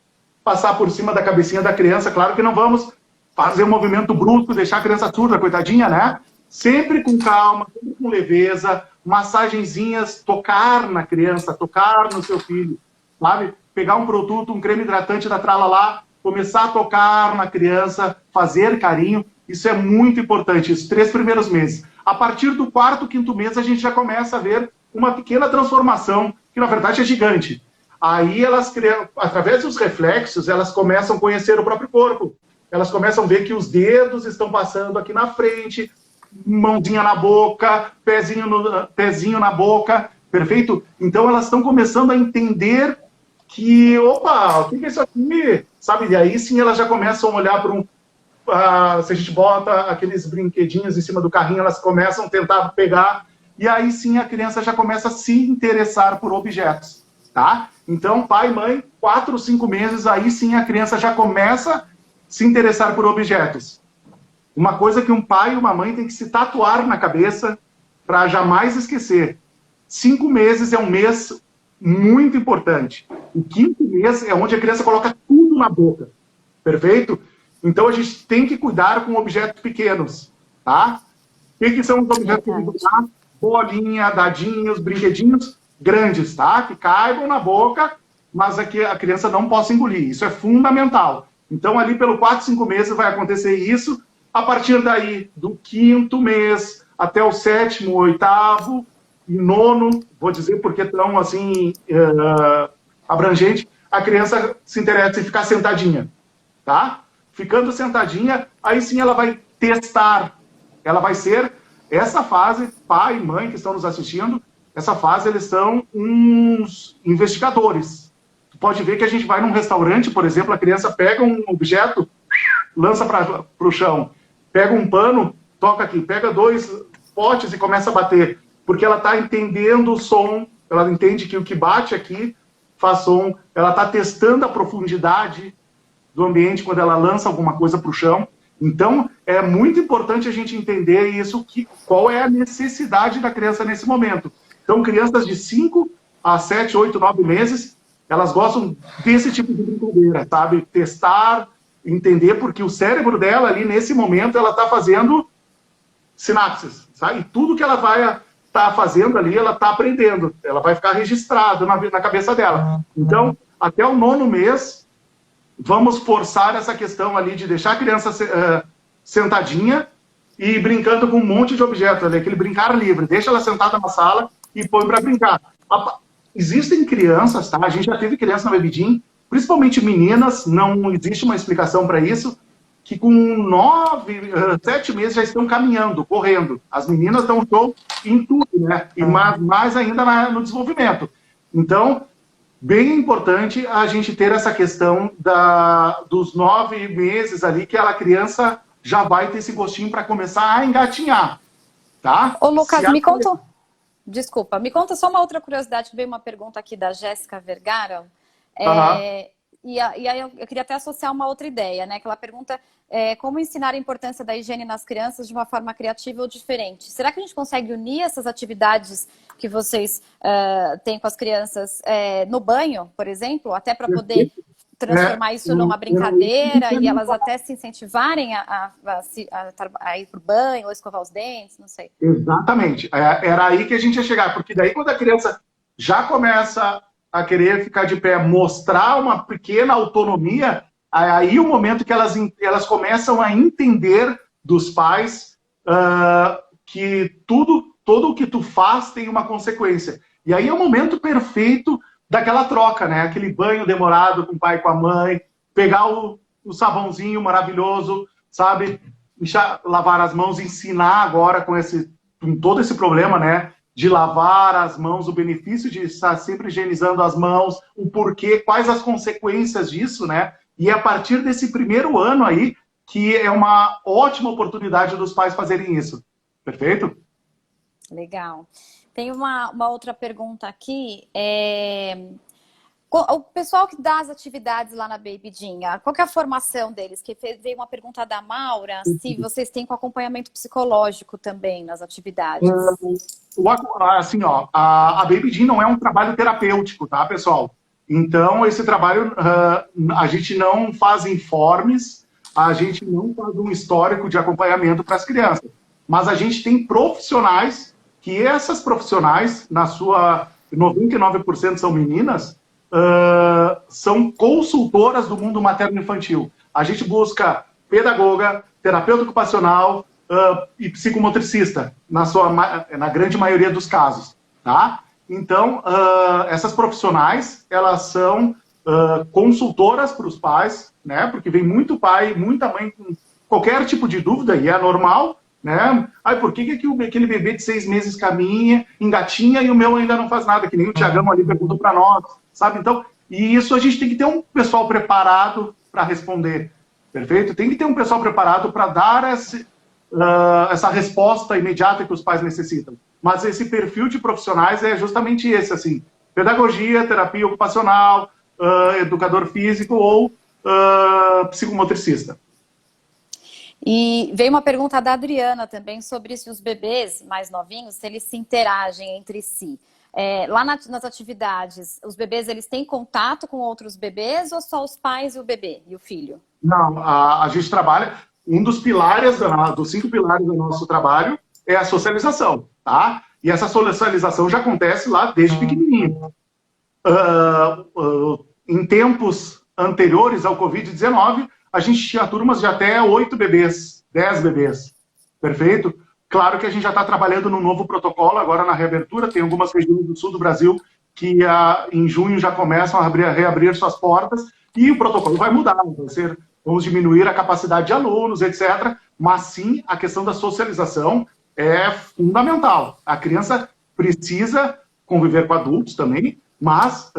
passar por cima da cabecinha da criança. Claro que não vamos fazer um movimento brusco, deixar a criança surda, coitadinha, né? Sempre com calma, sempre com leveza, massagenzinhas, tocar na criança, tocar no seu filho, sabe? Pegar um produto, um creme hidratante da Tralalá, começar a tocar na criança, fazer carinho, isso é muito importante, os 3 primeiros meses. A partir do 4º, 5º mês, a gente já começa a ver uma pequena transformação, que na verdade é gigante. Aí elas, através dos reflexos, elas começam a conhecer o próprio corpo. Elas começam a ver que os dedos estão passando aqui na frente, mãozinha na boca, pezinho na boca, perfeito? Então elas estão começando a entender que, opa, o que é isso aqui? Sabe, e aí sim elas já começam a olhar para se a gente bota aqueles brinquedinhos em cima do carrinho, elas começam a tentar pegar, e aí sim a criança já começa a se interessar por objetos, tá? Então, pai e mãe, 4, 5 meses, aí sim a criança já começa a se interessar por objetos. Uma coisa que um pai e uma mãe tem que se tatuar na cabeça para jamais esquecer. 5 meses é um mês muito importante. O 5º mês é onde a criança coloca tudo na boca. Perfeito? Então a gente tem que cuidar com objetos pequenos, tá? O que são os objetos pequenos? Bolinha, dadinhos, brinquedinhos grandes, tá? Que caibam na boca, mas aqui a criança não possa engolir. Isso é fundamental. Então ali pelo 4, 5 meses vai acontecer isso. A partir daí, do 5º mês até o 7º, 8º, e 9º, vou dizer porque tão assim abrangente, a criança se interessa em ficar sentadinha, tá? Ficando sentadinha, aí sim ela vai testar, ela vai ser, essa fase, pai e mãe que estão nos assistindo, essa fase eles são uns investigadores. Tu pode ver que a gente vai num restaurante, por exemplo, a criança pega um objeto, lança para o chão, pega um pano, toca aqui, pega 2 potes e começa a bater. Porque ela está entendendo o som, ela entende que o que bate aqui faz som, ela está testando a profundidade do ambiente quando ela lança alguma coisa para o chão. Então, é muito importante a gente entender isso, qual é a necessidade da criança nesse momento. Então, crianças de 5 a 7, 8, 9 meses, elas gostam desse tipo de brincadeira, sabe? Testar, entender, porque o cérebro dela ali, nesse momento, ela está fazendo sinapses, sabe? E tudo que ela vai está fazendo ali, ela está aprendendo. Ela vai ficar registrado na cabeça dela. Então, até o 9º mês, vamos forçar essa questão ali de deixar a criança sentadinha e brincando com um monte de objetos, ali, aquele brincar livre. Deixa ela sentada na sala e põe para brincar. Existem crianças, tá? A gente já teve criança na Baby Gym principalmente meninas, não existe uma explicação para isso, que com 7 meses já estão caminhando, correndo. As meninas dão show em tudo, né? E mais ainda no desenvolvimento. Então, bem importante a gente ter essa questão dos 9 meses ali, que a criança já vai ter esse gostinho para começar a engatinhar, tá? Ô, Lucas, me conta... Desculpa, me conta só uma outra curiosidade, que veio uma pergunta aqui da Jéssica Vergara. E aí eu queria até associar uma outra ideia, né? Que ela pergunta como ensinar a importância da higiene nas crianças de uma forma criativa ou diferente. Será que a gente consegue unir essas atividades que vocês têm com as crianças no banho, por exemplo, até para poder transformar isso numa brincadeira e elas até se incentivarem a ir para o banho ou escovar os dentes, não sei. Exatamente. Era aí que a gente ia chegar, porque daí quando a criança já começa a querer ficar de pé, mostrar uma pequena autonomia, aí o momento que elas começam a entender dos pais que todo o que tu faz tem uma consequência. E aí é o momento perfeito daquela troca, né? Aquele banho demorado com o pai e com a mãe, pegar o sabãozinho maravilhoso, sabe? Lavar as mãos, ensinar agora com todo esse problema, né? De lavar as mãos, o benefício de estar sempre higienizando as mãos, o porquê, quais as consequências disso, né? E é a partir desse primeiro ano aí que é uma ótima oportunidade dos pais fazerem isso. Perfeito? Legal. Tem uma outra pergunta aqui. O pessoal que dá as atividades lá na Baby Dinha, qual que é a formação deles? Que veio uma pergunta da Maura, se vocês têm com acompanhamento psicológico também nas atividades. Assim, ó, a Baby Dinha não é um trabalho terapêutico, tá, pessoal? Então, esse trabalho, a gente não faz informes, a gente não faz um histórico de acompanhamento para as crianças. Mas a gente tem profissionais, que essas profissionais, na sua 99% são meninas, são consultoras do mundo materno-infantil. A gente busca pedagoga, terapeuta ocupacional e psicomotricista, na grande maioria dos casos, tá? Então, essas profissionais, elas são consultoras para os pais, né? Porque vem muito pai, muita mãe com qualquer tipo de dúvida, e é normal, né? Por que aquele bebê de 6 meses caminha, engatinha, e o meu ainda não faz nada, que nem o Tiagão ali perguntou para nós, sabe? Então, e isso a gente tem que ter um pessoal preparado para responder, perfeito? Tem que ter um pessoal preparado para dar essa resposta imediata que os pais necessitam. Mas esse perfil de profissionais é justamente esse, assim, pedagogia, terapia ocupacional, educador físico ou psicomotricista. E veio uma pergunta da Adriana também sobre se os bebês mais novinhos, se eles se interagem entre si. Lá nas atividades, os bebês eles têm contato com outros bebês ou só os pais e o bebê e o filho? Não, a gente trabalha, um dos pilares, dos 5 pilares do nosso trabalho é a socialização, tá? E essa socialização já acontece lá desde pequenininho. Em tempos anteriores ao Covid-19, a gente tinha turmas de até 8 bebês, 10 bebês, perfeito? Claro que a gente já está trabalhando num novo protocolo agora na reabertura, tem algumas regiões do sul do Brasil que em junho já começam a reabrir suas portas e o protocolo vai mudar, vamos diminuir a capacidade de alunos, etc. Mas sim, a questão da socialização é fundamental. A criança precisa conviver com adultos também, mas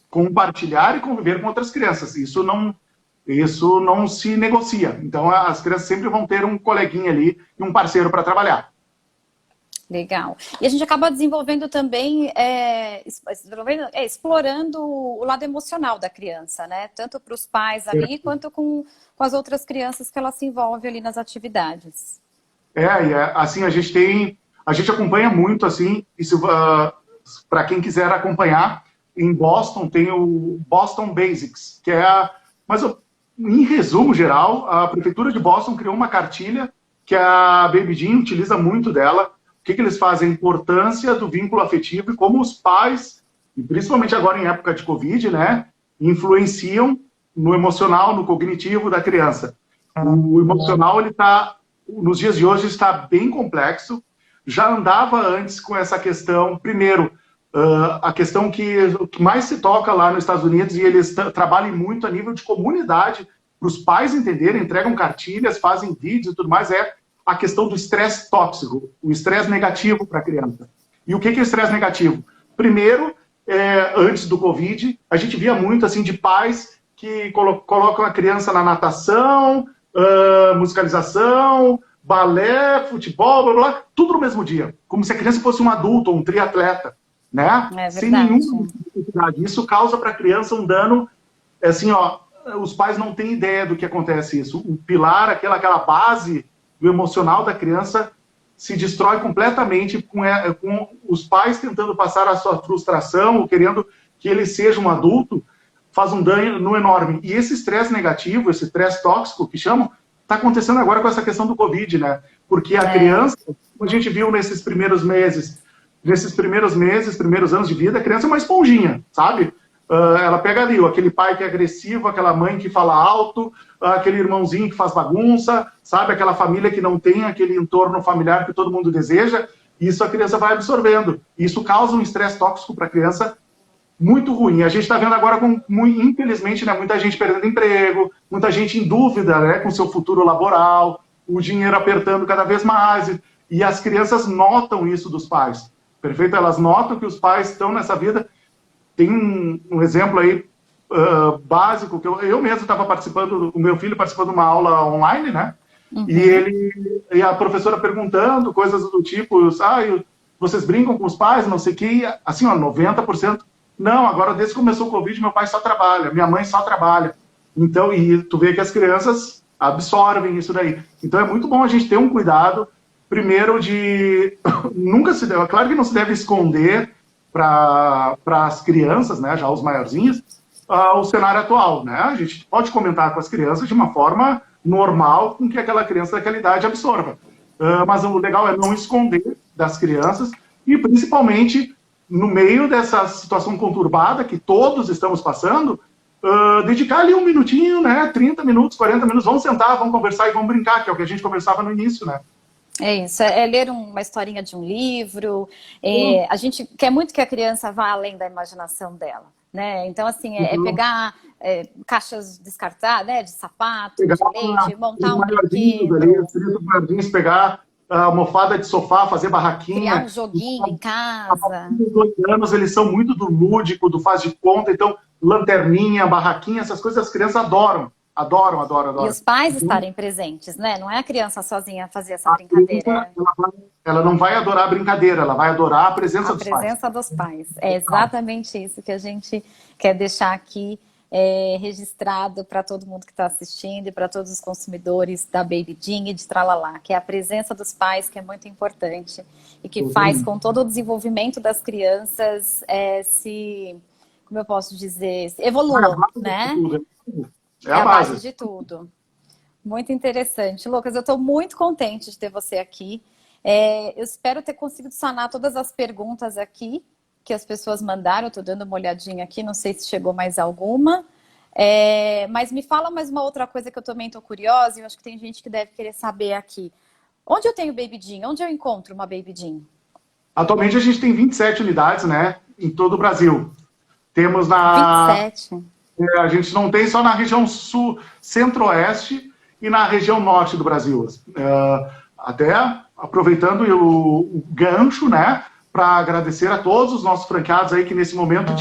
compartilhar e conviver com outras crianças. Isso não se negocia. Então, as crianças sempre vão ter um coleguinha ali e um parceiro para trabalhar. Legal. E a gente acaba desenvolvendo também, explorando o lado emocional da criança, né? Tanto para os pais ali, quanto com as outras crianças que ela se envolve ali nas atividades. Assim, a gente acompanha muito, assim, isso para quem quiser acompanhar, em Boston tem o Boston Basics, que mas em resumo geral, a Prefeitura de Boston criou uma cartilha que a Baby Dinha utiliza muito dela. O que eles fazem? A importância do vínculo afetivo e como os pais, e principalmente agora em época de Covid, né, influenciam no emocional, no cognitivo da criança. O emocional, nos dias de hoje, está bem complexo. Já andava antes com essa questão, primeiro, A questão que o que mais se toca lá nos Estados Unidos, e eles trabalham muito a nível de comunidade, para os pais entenderem, entregam cartilhas, fazem vídeos e tudo mais, é a questão do estresse tóxico, o estresse negativo para a criança. E o que é o estresse negativo? Primeiro, antes do Covid, a gente via muito assim de pais que colocam a criança na natação, musicalização, balé, futebol, blá, blá, tudo no mesmo dia. Como se a criança fosse um adulto ou um triatleta, né? Sem nenhuma dificuldade. Isso causa para a criança um dano, assim, ó, os pais não têm ideia do que acontece isso. O pilar, aquela base do emocional da criança se destrói completamente com os pais tentando passar a sua frustração ou querendo que ele seja um adulto, faz um dano enorme. E esse estresse negativo, esse estresse tóxico que chamam, está acontecendo agora com essa questão do Covid, né? Porque a criança, como a gente viu nesses primeiros primeiros anos de vida, a criança é uma esponjinha, sabe? Ela pega ali aquele pai que é agressivo, aquela mãe que fala alto, aquele irmãozinho que faz bagunça, sabe? Aquela família que não tem aquele entorno familiar que todo mundo deseja. Isso a criança vai absorvendo. Isso causa um estresse tóxico para a criança muito ruim. A gente está vendo agora, infelizmente, né, muita gente perdendo emprego, muita gente em dúvida, né, com seu futuro laboral, o dinheiro apertando cada vez mais. E as crianças notam isso dos pais. Perfeito? Elas notam que os pais estão nessa vida. Tem um exemplo aí básico, que eu mesmo estava participando, o meu filho participou de uma aula online, né? Uhum. E a professora perguntando coisas do tipo, vocês brincam com os pais, não sei o que, assim, ó, 90%. Não, agora desde que começou o Covid, meu pai só trabalha, minha mãe só trabalha. Então, e tu vê que as crianças absorvem isso daí. Então é muito bom a gente ter um cuidado, primeiro de nunca se deve, claro que não se deve esconder para as crianças, né, já os maiorzinhos, o cenário atual, né? A gente pode comentar com as crianças de uma forma normal, com que aquela criança daquela idade absorva. Mas o legal é não esconder das crianças e principalmente no meio dessa situação conturbada que todos estamos passando, dedicar ali um minutinho, né, 30 minutos, 40 minutos, vamos sentar, vamos conversar e vamos brincar, que é o que a gente conversava no início, né? É isso, é ler uma historinha de um livro, a gente quer muito que a criança vá além da imaginação dela, né? Então, assim, é pegar caixas descartadas, né, de sapato, de leite, montar um brinquedo. Pegar a almofada de sofá, fazer barraquinha. Criar um joguinho em casa. Os 2 anos, eles são muito do lúdico, do faz de conta, então, lanterninha, barraquinha, essas coisas as crianças adoram. Adoram. E os pais estarem presentes, né? Não é a criança sozinha fazer essa brincadeira. Ela não vai adorar a brincadeira, ela vai adorar a presença dos pais. A presença dos pais. É exatamente isso que a gente quer deixar aqui registrado para todo mundo que está assistindo e para todos os consumidores da Baby Jean e de Tralalá, que é a presença dos pais, que é muito importante e que faz com todo o desenvolvimento das crianças como eu posso dizer, evoluam, né? É a base de tudo. Muito interessante. Lucas, eu estou muito contente de ter você aqui. Eu espero ter conseguido sanar todas as perguntas aqui que as pessoas mandaram. Eu estou dando uma olhadinha aqui, não sei se chegou mais alguma. Mas me fala mais uma outra coisa que eu também estou curiosa e eu acho que tem gente que deve querer saber aqui. Onde eu tenho Baby Jean? Onde eu encontro uma Baby Jean? Atualmente a gente tem 27 unidades, né, em todo o Brasil. Temos 27? A gente não tem só na região sul, centro-oeste e na região norte do Brasil. Até aproveitando o gancho, né, para agradecer a todos os nossos franqueados aí que nesse momento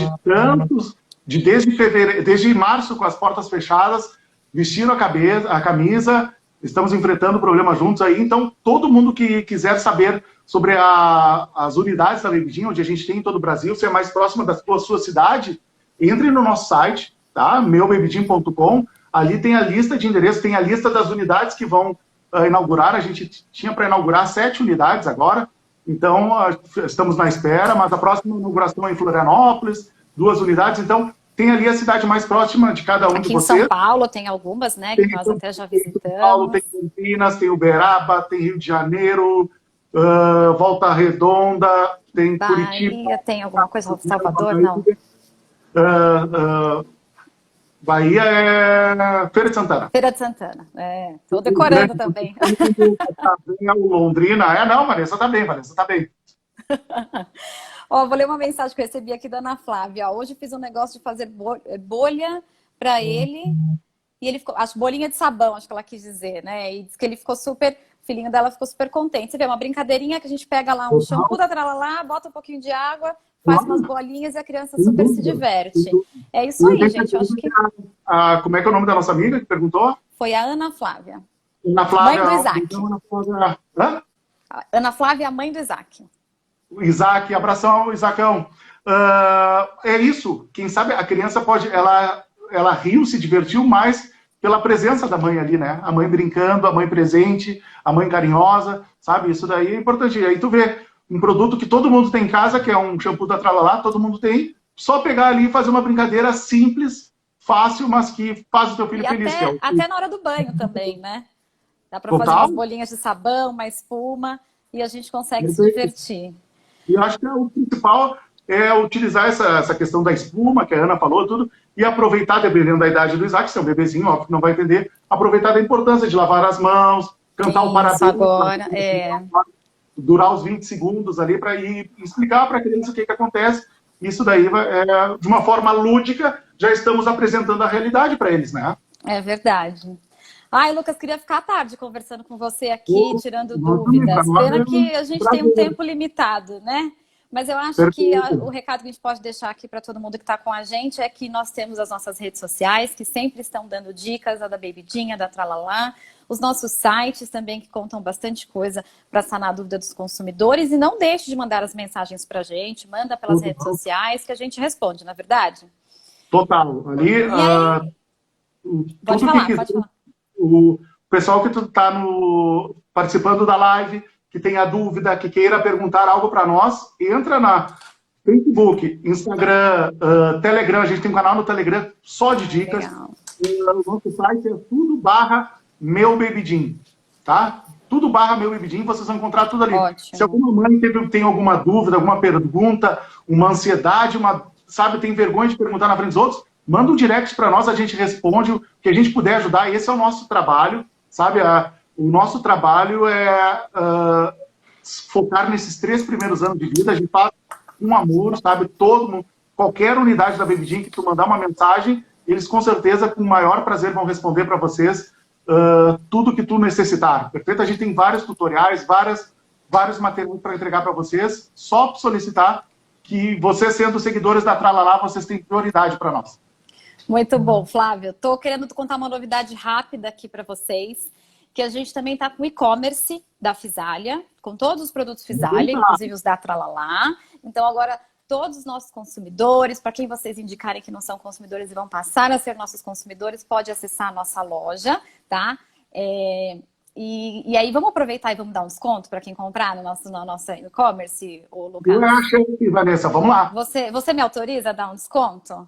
desde março com as portas fechadas, vestiram a camisa, estamos enfrentando problemas juntos aí. Então, todo mundo que quiser saber sobre as unidades da Baby Jean, onde a gente tem em todo o Brasil, se é mais próxima da sua cidade, entre no nosso site, tá? meubabyjean.com. Ali tem a lista de endereços, tem a lista das unidades que vão inaugurar. A gente tinha para inaugurar 7 unidades agora, então estamos na espera, mas a próxima inauguração é em Florianópolis, 2 unidades, então tem ali a cidade mais próxima de cada um de vocês. Aqui em São Paulo tem algumas, né, que nós até já visitamos. Tem São Paulo, tem Campinas, tem Uberaba, tem Rio de Janeiro, Volta Redonda, tem Bahia, Curitiba. Tem alguma coisa, Salvador, não? Bahia é Feira de Santana. Feira de Santana, estou decorando também. O Londrina, não, Vanessa tá bem, Ó, vou ler uma mensagem que eu recebi aqui da Ana Flávia. Ó, hoje fiz um negócio de fazer bolha para ele. E ele ficou, acho, bolinha de sabão, acho que ela quis dizer, né? E diz que ele ficou super, o filhinho dela ficou super contente. Você vê, uma brincadeirinha que a gente pega lá um shampoo da Tralalá, bota um pouquinho de água, faz umas bolinhas e a criança super se diverte. É isso aí, gente. Eu acho que... Como é que é o nome da nossa amiga que perguntou? Foi a Ana Flávia. Ana Flávia. Mãe do Isaac. Então, Ana Flávia... Hã? Ana Flávia, a mãe do Isaac. O Isaac, abração ao Isaacão. É isso. Quem sabe a criança pode... Ela riu, se divertiu mais pela presença da mãe ali, né? A mãe brincando, a mãe presente, a mãe carinhosa, sabe? Isso daí é importante. E aí tu vê um produto que todo mundo tem em casa, que é um shampoo da Tralalá, todo mundo tem, só pegar ali e fazer uma brincadeira simples, fácil, mas que faz o teu filho feliz. Até na hora do banho também, né? Dá para fazer umas bolinhas de sabão, uma espuma, e a gente consegue se divertir. E eu acho que o principal é utilizar essa questão da espuma, que a Ana falou, tudo, e aproveitar, dependendo da idade do Isaac, se é um bebezinho, óbvio que não vai entender, aproveitar da importância de lavar as mãos, cantar um parabéns. Agora, durar os 20 segundos ali para ir explicar para a criança o que acontece. Isso daí, de uma forma lúdica, já estamos apresentando a realidade para eles, né? É verdade. Ai, Lucas, queria ficar à tarde conversando com você aqui, tirando dúvidas. Pena que a gente tem um tempo limitado, né? Mas eu acho que o recado que a gente pode deixar aqui para todo mundo que está com a gente é que nós temos as nossas redes sociais, que sempre estão dando dicas, a da Babydin, a da Tralalá, os nossos sites também, que contam bastante coisa para sanar a dúvida dos consumidores. E não deixe de mandar as mensagens para a gente, manda pelas redes sociais, que a gente responde, não é verdade? Total. Ali, pode falar. O pessoal que está participando da live, que tenha dúvida, que queira perguntar algo para nós, entra na Facebook, Instagram, Telegram. A gente tem um canal no Telegram só de dicas. O nosso site é tudo/meubabydin, tá? Tudo/meubabydin, vocês vão encontrar tudo ali. Ótimo. Se alguma mãe tem alguma dúvida, alguma pergunta, uma ansiedade, tem vergonha de perguntar na frente dos outros, manda um direct para nós, a gente responde o que a gente puder ajudar. Esse é o nosso trabalho, sabe? O nosso trabalho é focar nesses 3 primeiros anos de vida. A gente faz com amor, sabe? Todo mundo, qualquer unidade da Babydin que tu mandar uma mensagem, eles com certeza, com o maior prazer, vão responder para vocês tudo que tu necessitar. Perfeito? A gente tem vários tutoriais, vários materiais para entregar para vocês. Só solicitar que vocês, sendo seguidores da Tralalá, vocês têm prioridade para nós. Muito bom, Flávio. Estou querendo contar uma novidade rápida aqui para vocês, que a gente também está com o e-commerce da Fisália, com todos os produtos Fisália, inclusive os da Tralalá. Então, agora, todos os nossos consumidores, para quem vocês indicarem que não são consumidores e vão passar a ser nossos consumidores, pode acessar a nossa loja, tá? E aí, vamos aproveitar e vamos dar um desconto para quem comprar no nosso e-commerce, o Lucas? Eu acho que, Vanessa, vamos lá. Você me autoriza a dar um desconto?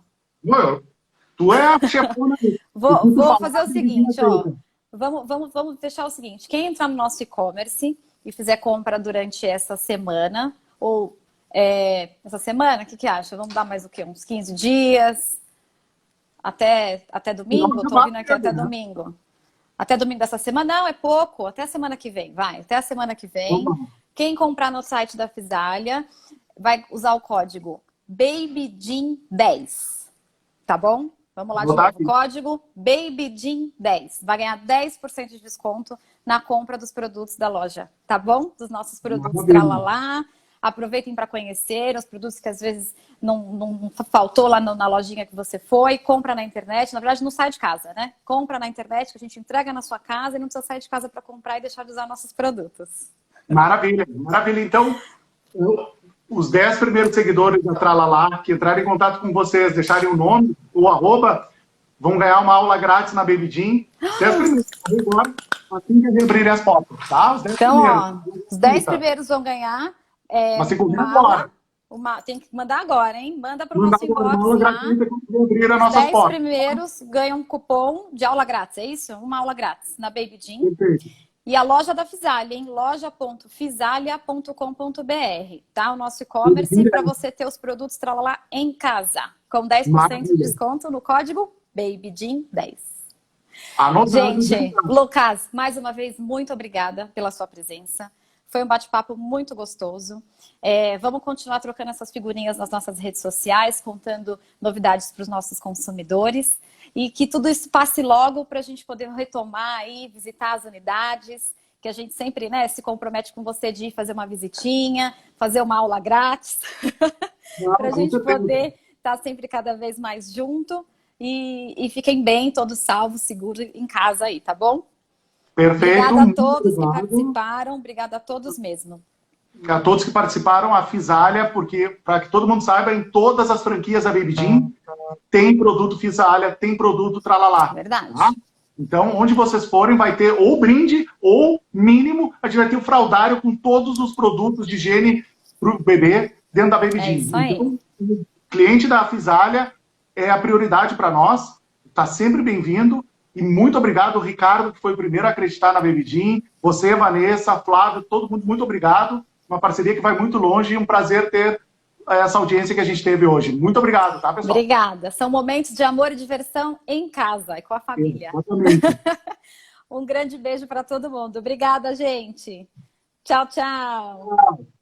Tu é a chefona. Vou fazer o seguinte, ó. Vamos fechar o seguinte. Quem entrar no nosso e-commerce e fizer compra durante essa semana, ou essa semana, o que acha? Vamos dar mais o quê? Uns 15 dias? Até domingo? Estou ouvindo aqui até domingo. Até domingo dessa semana? Não, é pouco. Até a semana que vem, vai. Até a semana que vem. Quem comprar no site da Fisália vai usar o código BABYDIN10. Tá bom? Vamos lá de novo. Código BABYDIN10. Vai ganhar 10% de desconto na compra dos produtos da loja. Tá bom? Dos nossos produtos Tralalá. Aproveitem para conhecer os produtos que às vezes não faltou lá na lojinha que você foi. Compra na internet. Na verdade, não sai de casa, né? Compra na internet, que a gente entrega na sua casa e não precisa sair de casa para comprar e deixar de usar nossos produtos. Maravilha, maravilha. Então, os 10 primeiros seguidores da Tralalá que entrarem em contato com vocês, deixarem o nome, o @, vão ganhar uma aula grátis na Babydin. 10 primeiros agora, assim que abrirem as portas, tá? Os 10 então, os 10 primeiros vão ganhar. Mas se correr agora. Tem que mandar agora, hein? Manda para o nosso inbox lá. Os 10 primeiros ganham um cupom de aula grátis, é isso? Uma aula grátis na Babydin. E a loja da Fisália, hein? loja.fisalia.com.br, tá? O nosso e-commerce para você ter os produtos Tralalá em casa, com 10% de desconto no código BABYDIN10. Gente, Lucas, mais uma vez, muito obrigada pela sua presença. Foi um bate-papo muito gostoso. Vamos continuar trocando essas figurinhas nas nossas redes sociais, contando novidades para os nossos consumidores. E que tudo isso passe logo para a gente poder retomar aí, visitar as unidades, que a gente sempre, né, se compromete com você de ir fazer uma visitinha, fazer uma aula grátis, para a gente poder estar sempre cada vez mais junto. E fiquem bem, todos salvos, seguros em casa aí, tá bom? Perfeito. Obrigada a todos que participaram, obrigada a todos mesmo. A todos que participaram, a Fisalha, porque, para que todo mundo saiba, em todas as franquias da Baby Jean, tem produto Fisalha, tem produto Tralalá. Verdade. Tá? Então, onde vocês forem, vai ter ou brinde, ou mínimo, a gente vai ter o fraldário com todos os produtos de higiene para o bebê dentro da Baby Jean. Isso aí. Então, o cliente da Fisalha é a prioridade para nós, está sempre bem-vindo. E muito obrigado, Ricardo, que foi o primeiro a acreditar na Baby Jean. Você, Vanessa, Flávio, todo mundo, muito obrigado. Uma parceria que vai muito longe e um prazer ter essa audiência que a gente teve hoje. Muito obrigado, tá, pessoal? Obrigada. São momentos de amor e diversão em casa e com a família. Exatamente. Um grande beijo para todo mundo. Obrigada, gente. Tchau, tchau. Tchau.